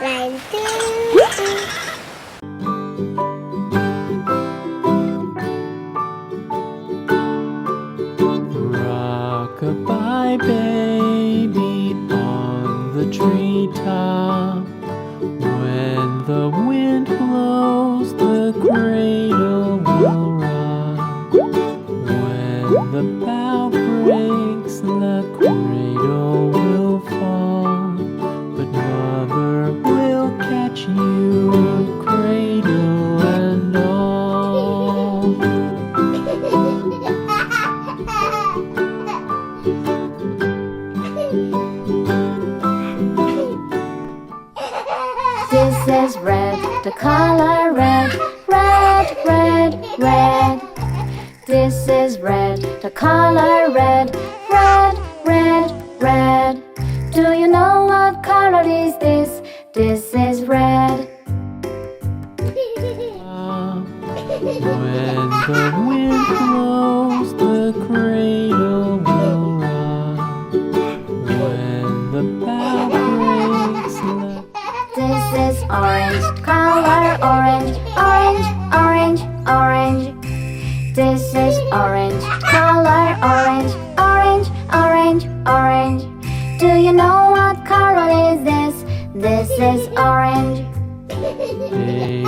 One, two, three. Rock-a-bye baby on the treetop. When the wind blows, the cradle will rock. When the bough breaks, the cradle will fall. But mother will catch you, cradle and all. This is red, the color red, red, red, red. This is red, the color red, red, red, red. Do you know what color is this? This is red. When the wind blows, the cradle will rock. When the bough breaks, This is orange, color orange, orange, orange, orange. This is orange, color orange, orange, orange, orange. Do you know what color is this? This is orange. baby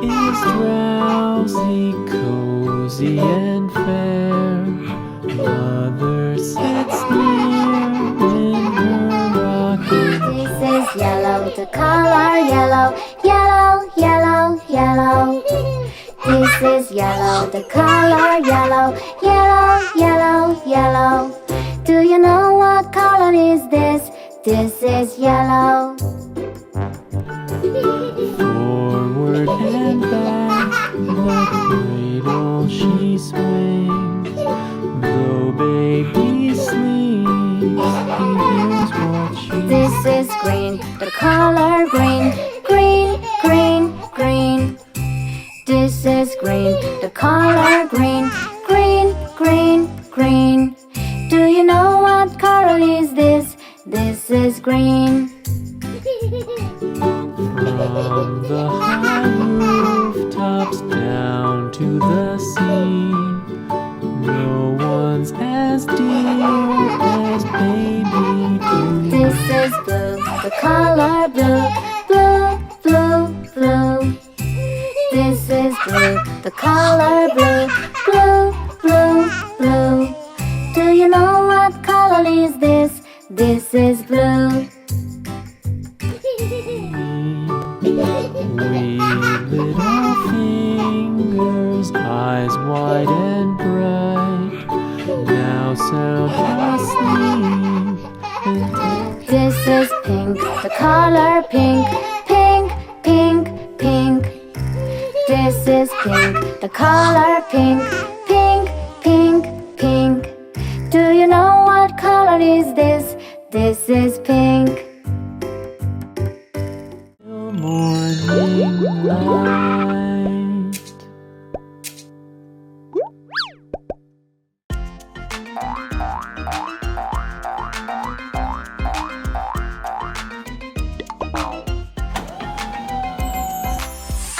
is drowsy, cozy and fair. Mother sits near in her rocking. This is yellow, the color yellow, yellow, yellow, yellow. This is yellow, the color yellow, yellow, yellow, yellow. Do you know what color is this? This is yellow. Forward and back, the cradle she swings. Though baby sleeps, he hears what she This is green, the color green, green, green, green. This is green, the color green, green, green, green. Do you know what color is this? This is green. From the high rooftops down to the sea, no one's as dear as baby to This is blue, the color blue, blue, blue, blue. This is blue, the color blue, blue, blue, blue. Do you know what color is this? This is blue. Wee little fingers, eyes wide and bright, now sound asleep. This is pink, the color pink, pink, pink, pink. This is pink, the color pink, pink, pink, pink. Do you know what color is this? This is pink. Morning light.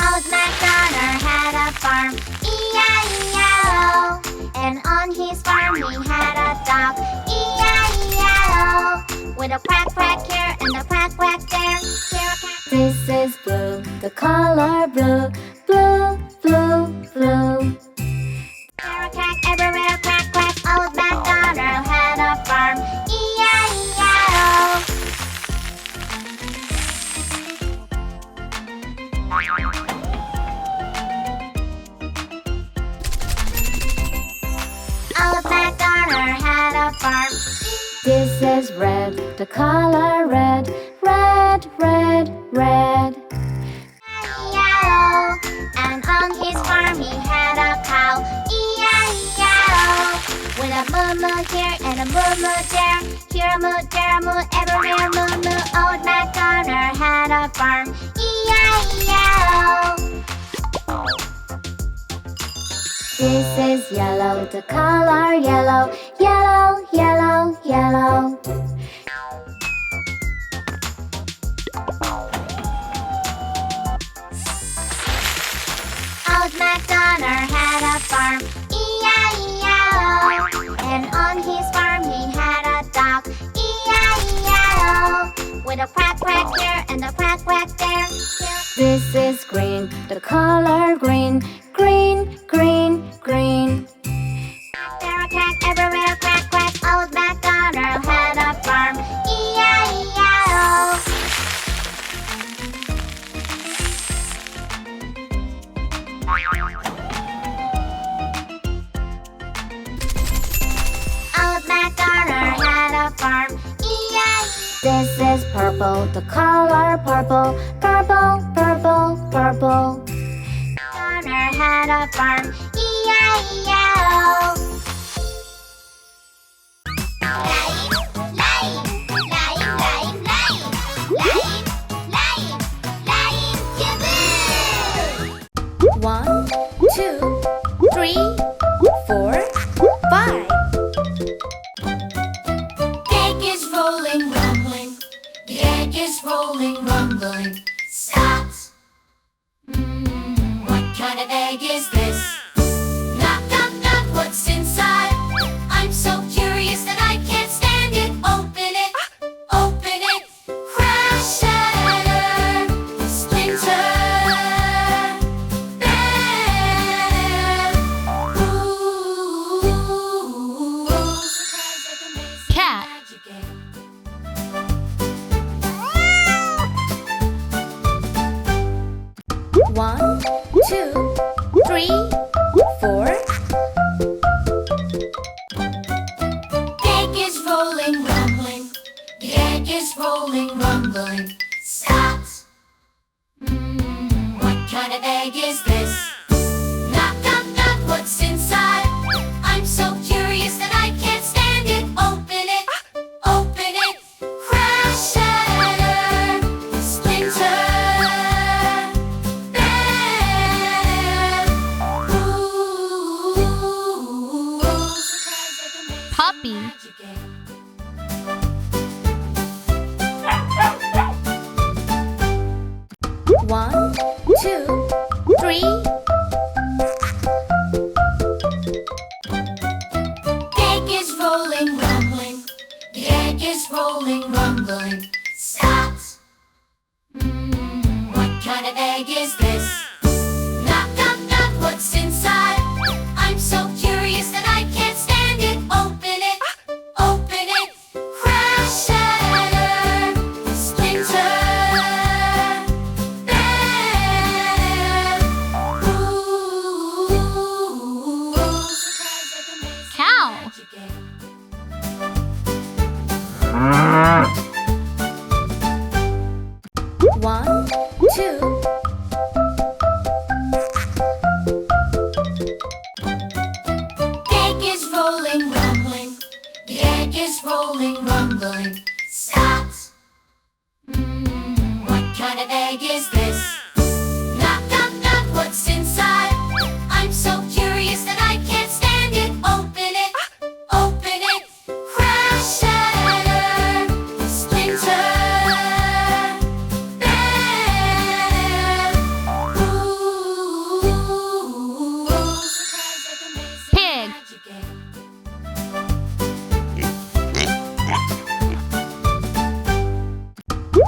Old MacDonald had a farm, E-I-E-I-O. And on his farm he had a dog, E-I-E-I-O. With a quack quack here and a quack quack there. Here a cat. This is blue, the color blue, blue, blue, blue. Here a cat, everywhere quack quack. Old MacDonald had a farm, E-I-E-I-O. Old MacDonald had a farm. This is red, the color red, red, red, red. E-I-E-I-O. And on his farm he had a cow, E-I-E-I-O. With a moo-moo here and a moo-moo there. Here a moo, there a moo, everywhere moo-moo. Old MacDonald had a farm, E-I-E-I-O. This is yellow, the color yellow, yellow, yellow, yellow. MacDonald had a farm, E-I-E-I-O. And on his farm he had a dog, E-I-E-I-O. With a quack quack here and a quack quack there. This is green, the color green. Green, green, green. There a quack everywhere, quack quack. Old MacDonald had a farm, E-I-E-I-O. Old MacDonald had a farm, E-I-E. This is purple, the color purple. Purple, purple, purple. MacDonald had a farm, E-I-E-I-O. One, two, three, 4, 5. Egg is rolling, rumbling. The egg is rolling, rumbling. Stops. What kind of egg is this? Knock, knock, knock, what's inside? I'm so curious that I can't stand it. Open it, open it. Crash, shatter, splinter. Bam. Ooh, surprise like amazing Cat. magic egg. One, two, three, 4. Egg is rolling, rumbling. The egg is rolling, rumbling. Stops. What kind of egg is this? Knock, knock, knock, what's inside? I'm so curious that I can't stand it. Open it, open it. Crash, shatter, splinter. Bam. Ooh, surprise like amazing Puppy. magic egg. One, two, three. Egg is rolling, rumbling. The egg is rolling, rumbling. Stops. What kind of egg is this? Knock, knock, knock, what's inside? I'm so curious that I can't stand it. Open it, open it. Crash, shatter, splinter. Bam. Ooh, surprise like amazing Cow. magic egg. One, two. Egg is rolling, rumbling. The egg is rolling, rumbling. Stops. What kind of egg is this? Knock, knock, knock, what's inside? I'm so curious that I can't stand it. Open it, open it. Crash, shatter, splinter. Bam. Ooh, surprise like amazing Pig. magic egg.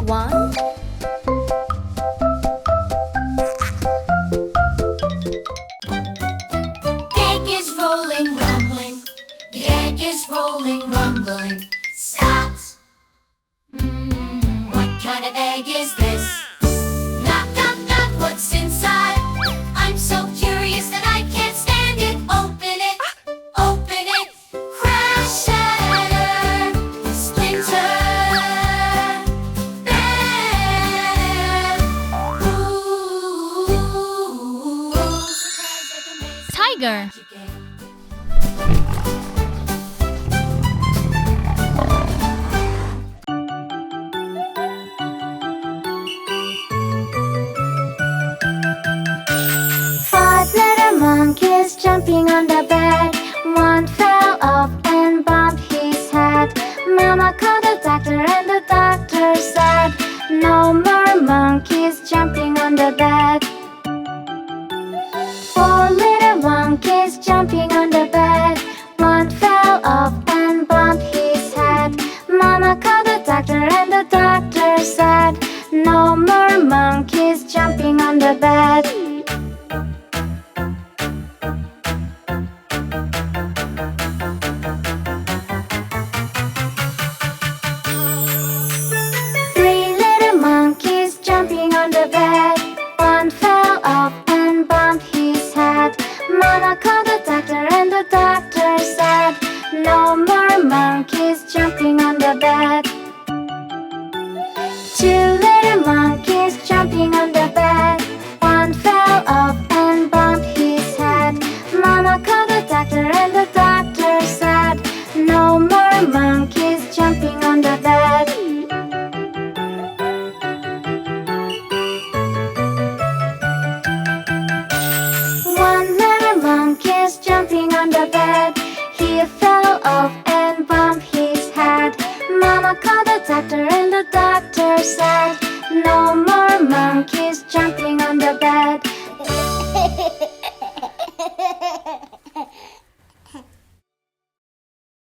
One. Egg is rolling, rumbling. The egg is rolling, rumbling. Stops. What kind of egg is this? Knock, knock, knock, what's inside? I'm so curious that I can't stand it. Open it, open it. Crash, shatter, splinter. Bam. Ooh, surprise like amazing Tiger. magic egg. Five little monkeys jumping on the bed. One fell off and bumped his head. Mama called the doctor and the doctor said, no more monkeys jumping on the bed. Four little jumping on the bed. One fell off and bumped his head. Mama called the doctor and the doctor said, no more monkeys jumping on the bed. Three little monkeys jumping on the bed. One fell off and bumped his head. Mama called the doctor and the doctor said, no more monkeys jumping on the bed. Two little monkeys jumping on the bed. One fell off and bumped his head. Mama called the doctor and the doctor said, no more monkeys jumping on the bed. One little monkey's jumping on the bed. He fell off and bumped his head. Mama called the doctor and the doctor said, no more monkeys jumping on the bed.